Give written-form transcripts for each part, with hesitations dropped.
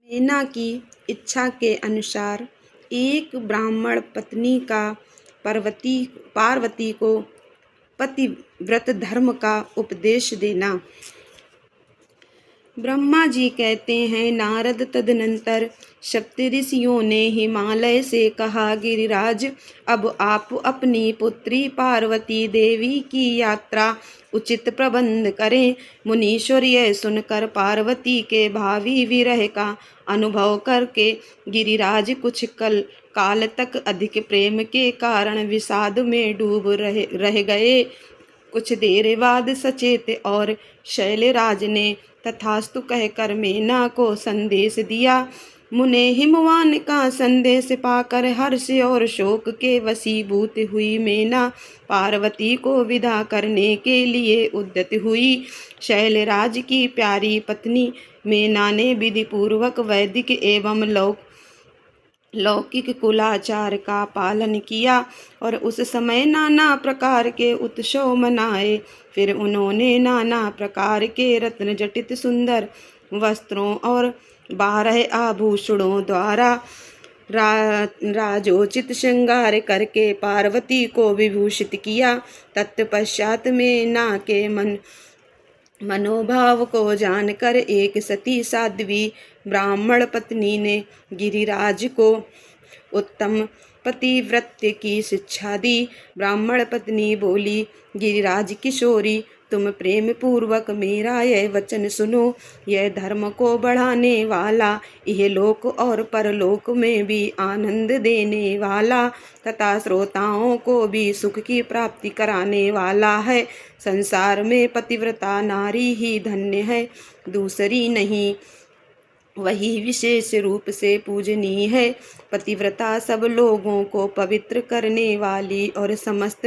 मीना की इच्छा के अनुसार एक ब्राह्मण पत्नी का पार्वती को पतिव्रत धर्म का उपदेश देना। ब्रह्मा जी कहते हैं, नारद तदनंतर सप्त ऋषियों ने हिमालय से कहा, गिरिराज अब आप अपनी पुत्री पार्वती देवी की यात्रा उचित प्रबंध करें। मुनीश्वर यह सुनकर पार्वती के भावी विरह का अनुभव करके गिरिराज कुछ काल तक अधिक प्रेम के कारण विषाद में डूब रह गए। कुछ देर बाद सचेत और शैलराज ने तथास्तु कहकर मीना को संदेश दिया। मुने हिमवान का संदेश पाकर हर्ष और शोक के वशीभूत हुई मीना पार्वती को विदा करने के लिए उद्यत हुई। शैलराज की प्यारी पत्नी मीना ने विधि पूर्वक वैदिक एवं लौकिक कुलाचार का पालन किया और उस समय नाना प्रकार के उत्सव मनाए। फिर उन्होंने नाना प्रकार के रत्न जटित सुंदर वस्त्रों और 12 आभूषणों द्वारा राजोचित श्रृंगार करके पार्वती को विभूषित किया। तत्पश्चात मीना के मनोभाव को जानकर एक सती साध्वी ब्राह्मण पत्नी ने गिरिराज को उत्तम पतिव्रत्य की शिक्षा दी। ब्राह्मण पत्नी बोली, गिरिराज किशोरी, तुम प्रेम पूर्वक मेरा यह वचन सुनो। यह धर्म को बढ़ाने वाला, यह लोक और परलोक में भी आनंद देने वाला तथा श्रोताओं को भी सुख की प्राप्ति कराने वाला है। संसार में पतिव्रता नारी ही धन्य है, दूसरी नहीं, वही विशेष रूप से पूजनीय है। पतिव्रता सब लोगों को पवित्र करने वाली और समस्त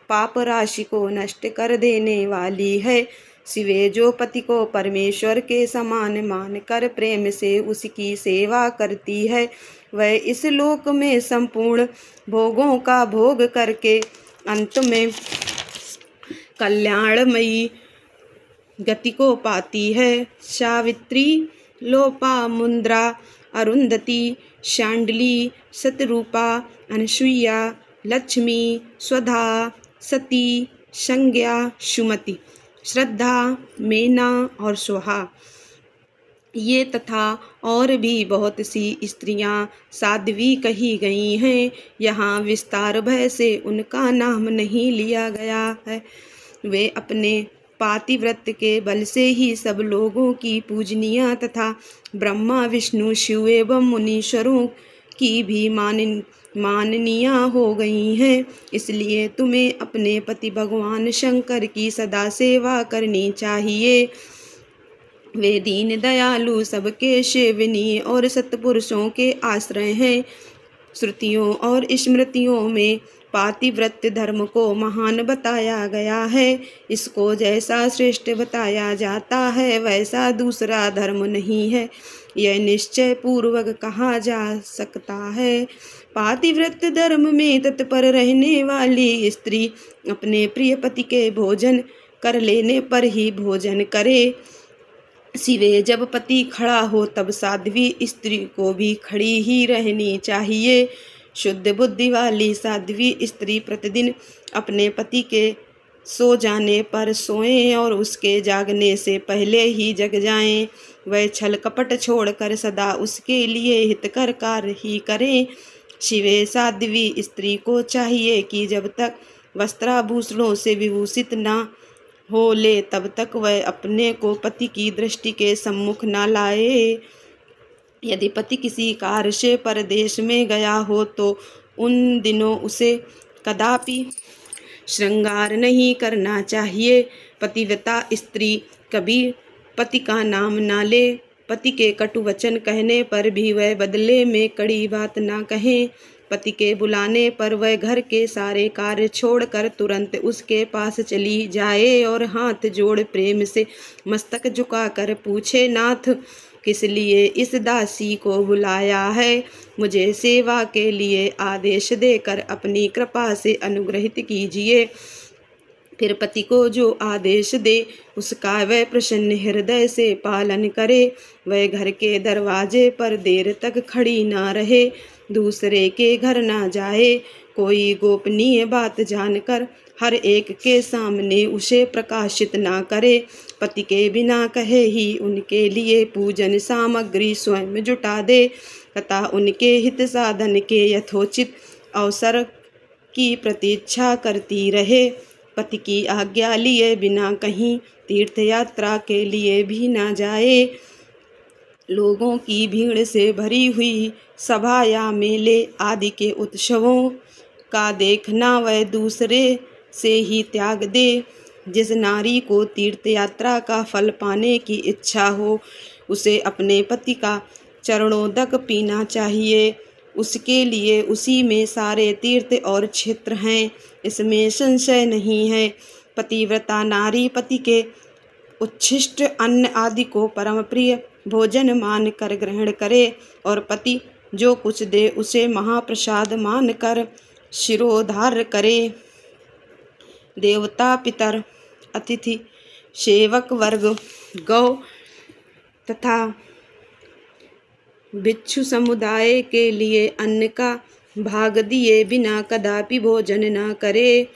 पाप राशि को नष्ट कर देने वाली है। शिवे जो पति को परमेश्वर के समान मानकर प्रेम से उसकी सेवा करती है, वह इस लोक में संपूर्ण भोगों का भोग करके अंत में कल्याणमयी गति को पाती है। सावित्री, लोपामुद्रा, अरुंधति, शांडली, सतरूपा, अनसुईया, लक्ष्मी, स्वधा, सती, संज्ञा, सुमति, श्रद्धा, मीना और सोहा, ये तथा और भी बहुत सी स्त्रियां साध्वी कही गई हैं। यहाँ विस्तार भय से उनका नाम नहीं लिया गया है। वे अपने पातिव्रत्य के बल से ही सब लोगों की पूजनीय तथा ब्रह्मा, विष्णु, शिव एवं मुनीश्वरों की भी माननीय हो गई हैं। इसलिए तुम्हें अपने पति भगवान शंकर की सदा सेवा करनी चाहिए। वे दीन दयालु, सबके सेवनीय और सत्पुरुषों के आश्रय हैं। श्रुतियों और स्मृतियों में पातिव्रत्य धर्म को महान बताया गया है। इसको जैसा श्रेष्ठ बताया जाता है वैसा दूसरा धर्म नहीं है, यह निश्चय पूर्वक कहा जा सकता है। पातिव्रत्य धर्म में तत्पर रहने वाली स्त्री अपने प्रिय पति के भोजन कर लेने पर ही भोजन करे। सिवे जब पति खड़ा हो तब साध्वी स्त्री को भी खड़ी ही रहनी चाहिए। शुद्ध बुद्धि वाली साध्वी स्त्री प्रतिदिन अपने पति के सो जाने पर सोएं और उसके जागने से पहले ही जग जाएं। वह छल कपट छोड़कर सदा उसके लिए हितकर कार्य ही करें। शिवे साध्वी स्त्री को चाहिए कि जब तक वस्त्राभूषणों से विभूषित न हो ले तब तक वह अपने को पति की दृष्टि के सम्मुख न लाए। यदि पति किसी कार्य से परदेश में गया हो तो उन दिनों उसे कदापि श्रृंगार नहीं करना चाहिए। पतिव्रता स्त्री कभी पति का नाम न ले। पति के कटु वचन कहने पर भी वह बदले में कड़ी बात न कहे। पति के बुलाने पर वह घर के सारे कार्य छोड़कर तुरंत उसके पास चली जाए और हाथ जोड़ प्रेम से मस्तक झुकाकर पूछे, नाथ किस लिए इस दासी को बुलाया है? मुझे सेवा के लिए आदेश देकर अपनी कृपा से अनुग्रहित कीजिए। फिर पति को जो आदेश दे उसका वह प्रसन्न हृदय से पालन करे। वह घर के दरवाजे पर देर तक खड़ी ना रहे, दूसरे के घर ना जाए, कोई गोपनीय बात जानकर हर एक के सामने उसे प्रकाशित ना करे। पति के बिना कहे ही उनके लिए पूजन सामग्री स्वयं जुटा दे तथा उनके हित साधन के यथोचित अवसर की प्रतीक्षा करती रहे। पति की आज्ञा लिए बिना कहीं तीर्थ यात्रा के लिए भी ना जाए। लोगों की भीड़ से भरी हुई सभा या मेले आदि के उत्सवों का देखना वह दूसरे से ही त्याग दे। जिस नारी को तीर्थ यात्रा का फल पाने की इच्छा हो उसे अपने पति का चरणोदक पीना चाहिए। उसके लिए उसी में सारे तीर्थ और क्षेत्र हैं, इसमें संशय नहीं है। पतिव्रता नारी पति के उच्छिष्ट अन्न आदि को परम प्रिय भोजन मान कर ग्रहण करे और पति जो कुछ दे उसे महाप्रसाद मान कर शिरोधार्य करे। देवता, पितर, अतिथि, सेवक वर्ग, गौ तथा भिक्षु समुदाय के लिए अन्न का भाग दिए बिना कदापि भोजन न करे।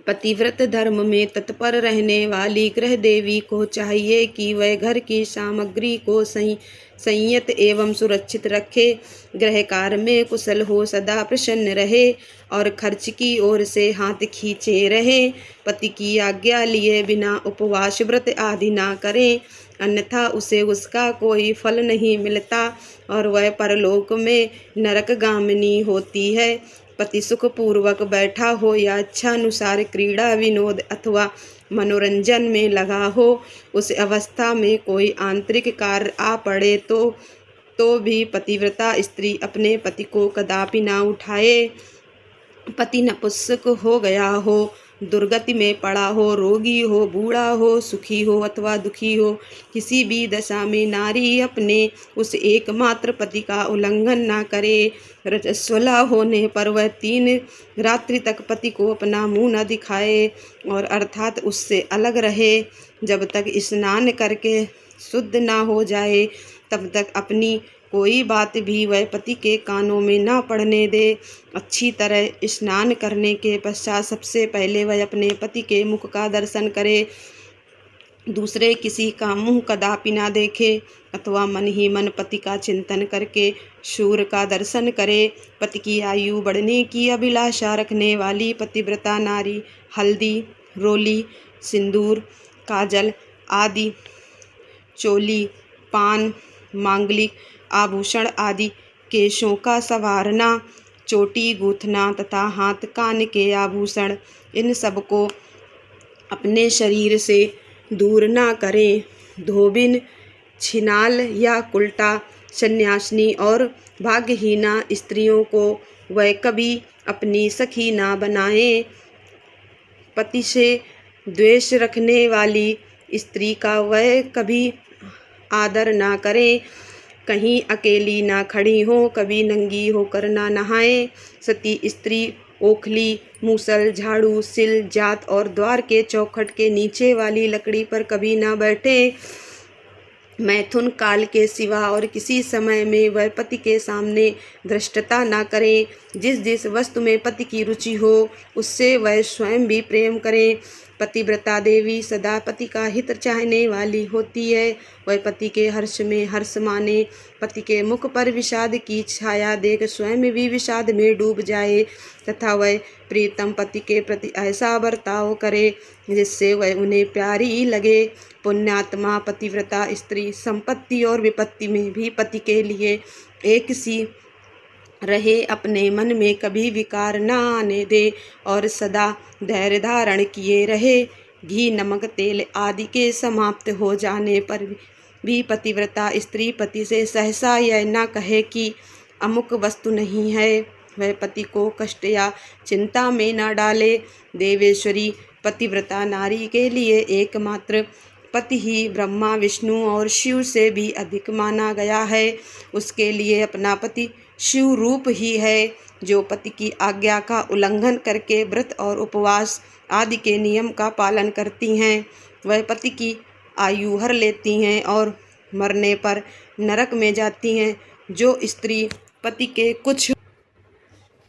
पतिव्रत धर्म में तत्पर रहने वाली गृह देवी को चाहिए कि वह घर की सामग्री को संयत एवं सुरक्षित रखे, गृह कार्य में कुशल हो, सदा प्रसन्न रहे और खर्च की ओर से हाथ खींचे रहे। पति की आज्ञा लिए बिना उपवास व्रत आदि ना करे, अन्यथा उसे उसका कोई फल नहीं मिलता और वह परलोक में नरकगामिनी होती है। पति सुखपूर्वक बैठा हो या इच्छानुसार क्रीड़ा विनोद अथवा मनोरंजन में लगा हो, उस अवस्था में कोई आंतरिक कार्य आ पड़े तो भी पतिव्रता स्त्री अपने पति को कदापि ना उठाए। पति नपुंसक हो गया हो, दुर्गति में पड़ा हो, रोगी हो, बूढ़ा हो, सुखी हो अथवा दुखी हो, किसी भी दशा में नारी अपने उस एकमात्र पति का उल्लंघन ना करे। रजस्वला होने पर वह 3 रात्रि तक पति को अपना मुंह न दिखाए और अर्थात उससे अलग रहे। जब तक स्नान करके शुद्ध ना हो जाए तब तक अपनी कोई बात भी वह पति के कानों में ना पड़ने दे। अच्छी तरह स्नान करने के पश्चात सबसे पहले वह अपने पति के मुख का दर्शन करे, दूसरे किसी का मुंह कदापि ना देखे अथवा मन ही मन पति का चिंतन करके सूर्य का दर्शन करे। पति की आयु बढ़ने की अभिलाषा रखने वाली पतिव्रता नारी हल्दी, रोली, सिंदूर, काजल आदि, चोली, पान, मांगलिक आभूषण आदि, केशों का संवारना, चोटी गूंथना तथा हाथ कान के आभूषण, इन सब को अपने शरीर से दूर ना करें। धोबिन, छिनाल या कुल्टा, सन्यासिनी और भाग्यहीना स्त्रियों को वह कभी अपनी सखी ना बनाए। पति से द्वेष रखने वाली स्त्री का वह कभी आदर ना करे, कहीं अकेली ना खड़ी हो, कभी नंगी होकर ना नहाए। सती स्त्री ओखली, मूसल, झाड़ू, सिल, जात और द्वार के चौखट के नीचे वाली लकड़ी पर कभी ना बैठे। मैथुन काल के सिवा और किसी समय में वह पति के सामने धृष्टता ना करें। जिस जिस वस्तु में पति की रुचि हो उससे वह स्वयं भी प्रेम करें। पतिव्रता देवी सदा पति का हित चाहने वाली होती है। वह पति के हर्ष में हर्ष माने, पति के मुख पर विषाद की छाया देख स्वयं भी विषाद में डूब जाए तथा वह प्रीतम पति के प्रति ऐसा बर्ताव करे जिससे वह उन्हें प्यारी लगे। पुण्यात्मा पतिव्रता स्त्री संपत्ति और विपत्ति में भी पति के लिए एक सी रहे, अपने मन में कभी विकार न आने दे और सदा धैर्य धारण किए रहे। घी, नमक, तेल आदि के समाप्त हो जाने पर भी पतिव्रता स्त्री पति से सहसा यह न कहे कि अमुक वस्तु नहीं है। वह पति को कष्ट या चिंता में न डाले। देवेश्वरी पतिव्रता नारी के लिए एकमात्र पति ही ब्रह्मा, विष्णु और शिव से भी अधिक माना गया है। उसके लिए अपना पति शिव रूप ही है। जो पति की आज्ञा का उल्लंघन करके व्रत और उपवास आदि के नियम का पालन करती हैं, वह पति की आयु हर लेती हैं और मरने पर नरक में जाती हैं। जो स्त्री पति के कुछ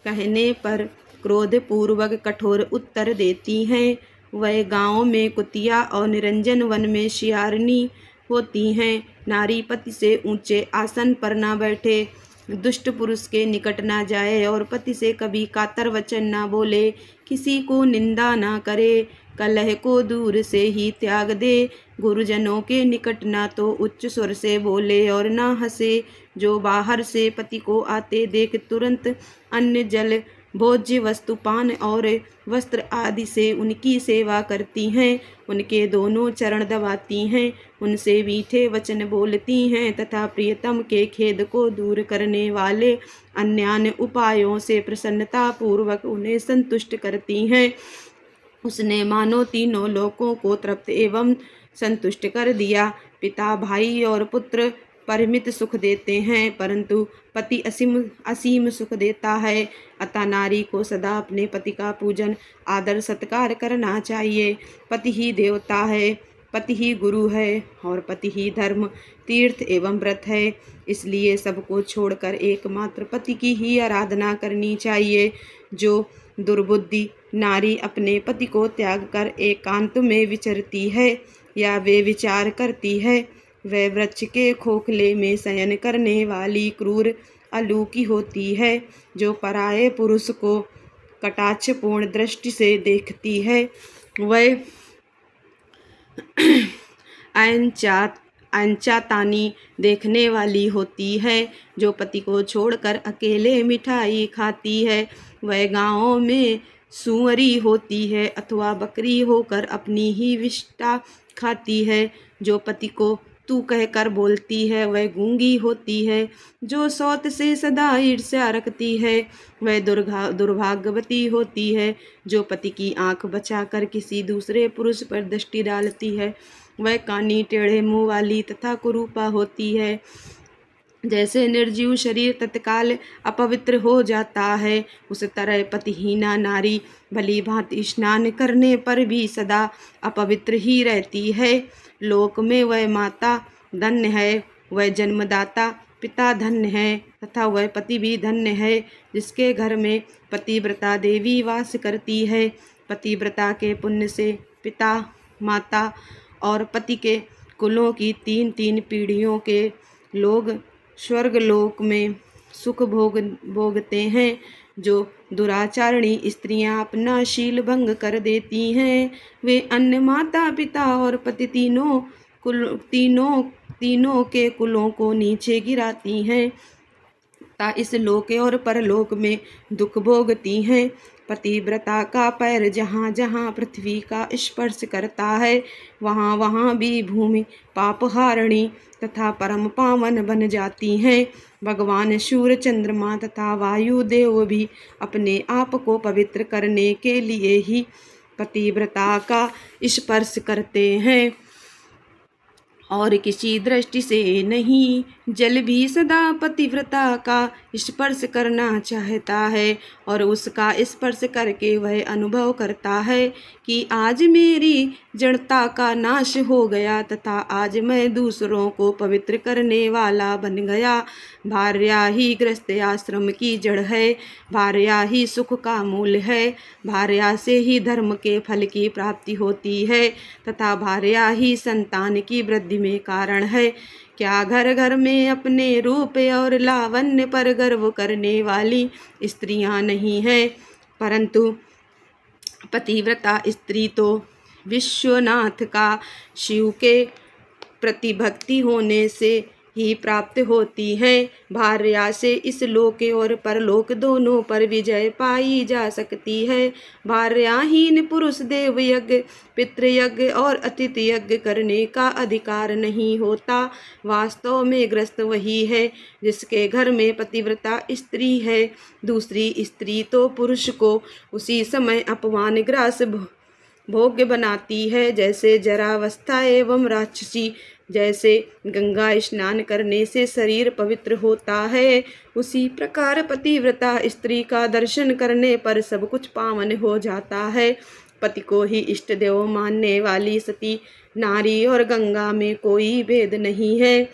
कहने पर क्रोधपूर्वक कठोर उत्तर देती हैं, वह गाँव में कुतिया और निरंजन वन में शियारनी होती हैं। नारी पति से ऊंचे आसन पर न बैठे, दुष्ट पुरुष के निकट न जाए और पति से कभी कातर वचन न बोले, किसी को निंदा न करे, कलह को दूर से ही त्याग दे, गुरुजनों के निकट न तो उच्च स्वर से बोले और न हंसे। जो बाहर से पति को आते देख तुरंत अन्न जल भोज्य वस्तु पान और वस्त्र आदि से उनकी सेवा करती हैं, उनके दोनों चरण दबाती हैं, उनसे मीठे वचन बोलती हैं तथा प्रियतम के खेद को दूर करने वाले अन्यान्य उपायों से प्रसन्नता पूर्वक उन्हें संतुष्ट करती हैं। उसने मानो तीनों लोकों को तृप्त एवं संतुष्ट कर दिया। पिता, भाई और पुत्र परिमित सुख देते हैं, परंतु पति असीम सुख देता है। अतः नारी को सदा अपने पति का पूजन आदर सत्कार करना चाहिए। पति ही देवता है, पति ही गुरु है और पति ही धर्म तीर्थ एवं व्रत है। इसलिए सबको छोड़कर एकमात्र पति की ही आराधना करनी चाहिए। जो दुर्बुद्धि नारी अपने पति को त्याग कर एकांत में विचरती है या वे विचार करती है, वह वृक्ष के खोखले में शयन करने वाली क्रूर अलूकी होती है। जो पराये पुरुष को कटाक्षपूर्ण दृष्टि से देखती है, वह अनचातानी देखने वाली होती है। जो पति को छोड़कर अकेले मिठाई खाती है, वह गाँवों में सुअरी होती है अथवा बकरी होकर अपनी ही विष्ठा खाती है। जो पति को तू कहकर बोलती है, वह गूंगी होती है। जो सौत से सदा ईर्ष्या रखती है, वह दुर्भाग्यवती होती है। जो पति की आंख बचाकर किसी दूसरे पुरुष पर दृष्टि डालती है, वह कानी टेढ़े मुंह वाली तथा कुरूपा होती है। जैसे निर्जीव शरीर तत्काल अपवित्र हो जाता है, उस तरह पतिहीना नारी भली भांति स्नान करने पर भी सदा अपवित्र ही रहती है। लोक में वह माता धन्य है, वह जन्मदाता पिता धन्य है तथा वह पति भी धन्य है, जिसके घर में पतिव्रता देवी वास करती है। पतिव्रता के पुण्य से पिता, माता और पति के कुलों की 3-3 पीढ़ियों के लोग स्वर्गलोक में सुख भोगते हैं। जो दुराचारणी स्त्रियां अपना शील भंग कर देती हैं, वे अन्य माता पिता और पति तीनों के कुलों को नीचे गिराती हैं तथा इस लोक और परलोक में दुख भोगती हैं। पतिव्रता का पैर जहाँ जहाँ पृथ्वी का स्पर्श करता है, वहाँ वहाँ भी भूमि पापहारिणी तथा परम पावन बन जाती हैं। भगवान सूर्य, चंद्रमा तथा वायुदेव भी अपने आप को पवित्र करने के लिए ही पतिव्रता का स्पर्श करते हैं और किसी दृष्टि से नहीं। जल भी सदा पतिव्रता का स्पर्श करना चाहता है और उसका स्पर्श करके वह अनुभव करता है कि आज मेरी जड़ता का नाश हो गया तथा आज मैं दूसरों को पवित्र करने वाला बन गया। भार्या ही गृहस्थ आश्रम की जड़ है, भार्या ही सुख का मूल है, भार्या से ही धर्म के फल की प्राप्ति होती है तथा भार्या ही संतान की वृद्धि में कारण है। क्या घर घर में अपने रूप और लावण्य पर गर्व करने वाली स्त्रियां नहीं हैं? परंतु पतिव्रता स्त्री तो विश्वनाथ का शिव के प्रति भक्ति होने से ही प्राप्त होती हैं। भार्या से इस लोक और परलोक दोनों पर विजय पाई जा सकती है। भार्याहीन पुरुष देव यज्ञ, पितृयज्ञ और अतिथि यज्ञ करने का अधिकार नहीं होता। वास्तव में गृहस्थ वही है जिसके घर में पतिव्रता स्त्री है। दूसरी स्त्री तो पुरुष को उसी समय अपमान ग्रास भोग्य बनाती है, जैसे जरावस्था एवं राक्षसी जैसे गंगा स्नान करने से शरीर पवित्र होता है, उसी प्रकार पतिव्रता स्त्री का दर्शन करने पर सब कुछ पावन हो जाता है। पति को ही इष्ट देव मानने वाली सती नारी और गंगा में कोई भेद नहीं है।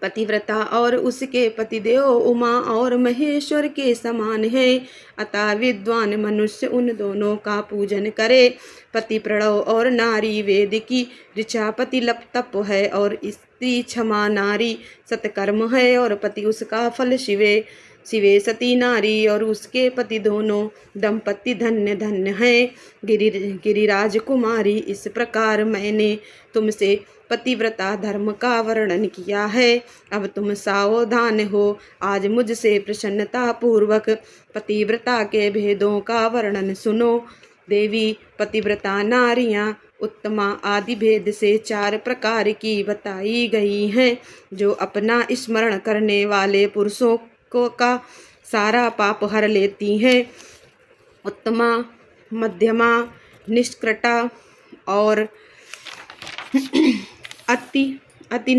पतिव्रता और उसके पतिदेव उमा और महेश्वर के समान है। अतः विद्वान मनुष्य उन दोनों का पूजन करे। पति प्रणव और नारी वेद की ऋचा, पति लप तप है और स्त्री क्षमा, नारी सत्कर्म है और पति उसका फल शिवे। शिवे सती नारी और उसके पति दोनों दंपति धन्य धन्य है। गिरिराज कुमारी, इस प्रकार मैंने तुमसे पतिव्रता धर्म का वर्णन किया है। अब तुम सावधान हो। आज मुझसे प्रसन्नता पूर्वक पतिव्रता के भेदों का वर्णन सुनो। देवी, पतिव्रता नारियां उत्तमा आदि भेद से 4 प्रकार की बताई गई हैं, जो अपना स्मरण करने वाले पुरुषों को का सारा पाप हर लेती हैं। उत्तमा, मध्यमा, निष्कृता और अति अति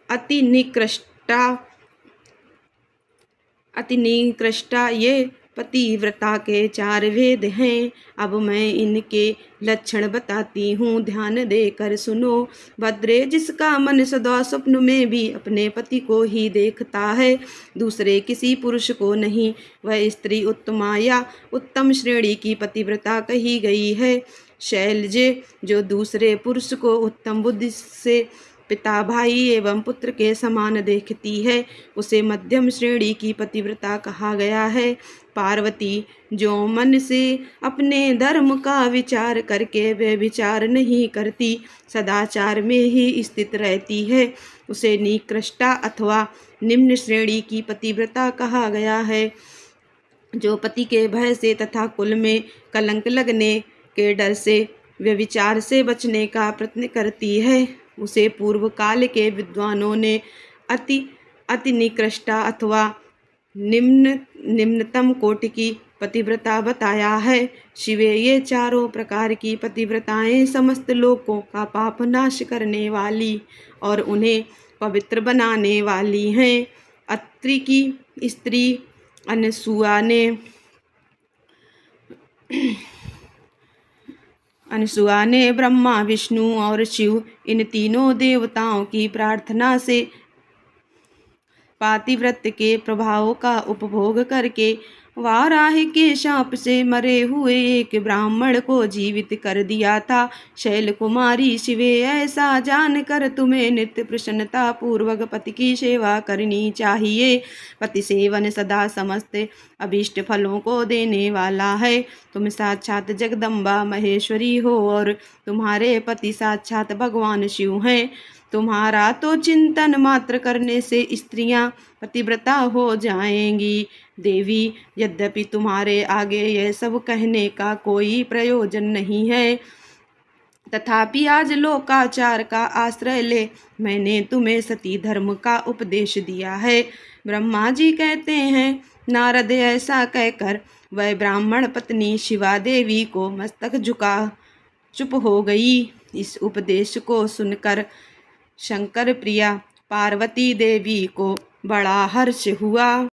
अति निकृष्टा ये पतिव्रता के 4 भेद हैं। अब मैं इनके लक्षण बताती हूँ, ध्यान देकर सुनो। भद्रे, जिसका मन सदा स्वप्न में भी अपने पति को ही देखता है, दूसरे किसी पुरुष को नहीं, वह स्त्री उत्तमा या उत्तम श्रेणी की पतिव्रता कही गई है। शैलजे, जो दूसरे पुरुष को उत्तम बुद्धि से पिता, भाई एवं पुत्र के समान देखती है, उसे मध्यम श्रेणी की पतिव्रता कहा गया है। पार्वती, जो मन से अपने धर्म का विचार करके वे विचार नहीं करती, सदाचार में ही स्थित रहती है, उसे निकृष्टा अथवा निम्न श्रेणी की पतिव्रता कहा गया है। जो पति के भय से तथा कुल में कलंक लगने के डर से व्यभिचार से बचने का प्रयत्न करती है, उसे पूर्व काल के विद्वानों ने अति निकृष्टा अथवा निम्नतम कोटि की पतिव्रता बताया है। शिवे, ये 4 प्रकार की पतिव्रताएं समस्त लोकों का पाप नाश करने वाली और उन्हें पवित्र बनाने वाली हैं। अत्रि की स्त्री अनसुआ ने ब्रह्मा, विष्णु और शिव, इन तीनों देवताओं की प्रार्थना से पातिव्रत्य के प्रभाव का उपभोग करके वाराही के शाप से मरे हुए एक ब्राह्मण को जीवित कर दिया था। शैल कुमारी शिवे, ऐसा जानकर तुम्हें नित्य प्रसन्नता पूर्वक पति की सेवा करनी चाहिए। पति सेवन सदा समस्त अभीष्ट फलों को देने वाला है। तुम साक्षात जगदम्बा महेश्वरी हो और तुम्हारे पति साक्षात भगवान शिव हैं। तुम्हारा तो चिंतन मात्र करने से स्त्रियां पतिव्रता हो जाएंगी। देवी, यद्यपि तुम्हारे आगे यह सब कहने का कोई प्रयोजन नहीं है, तथापि आज लोकाचार का आश्रय ले मैंने तुम्हें सती धर्म का उपदेश दिया है। ब्रह्मा जी कहते हैं, नारद, ऐसा कहकर वह ब्राह्मण पत्नी शिवा देवी को मस्तक झुका चुप हो गई। इस उपदेश को सुनकर शंकर प्रिया पार्वती देवी को बड़ा हर्ष हुआ।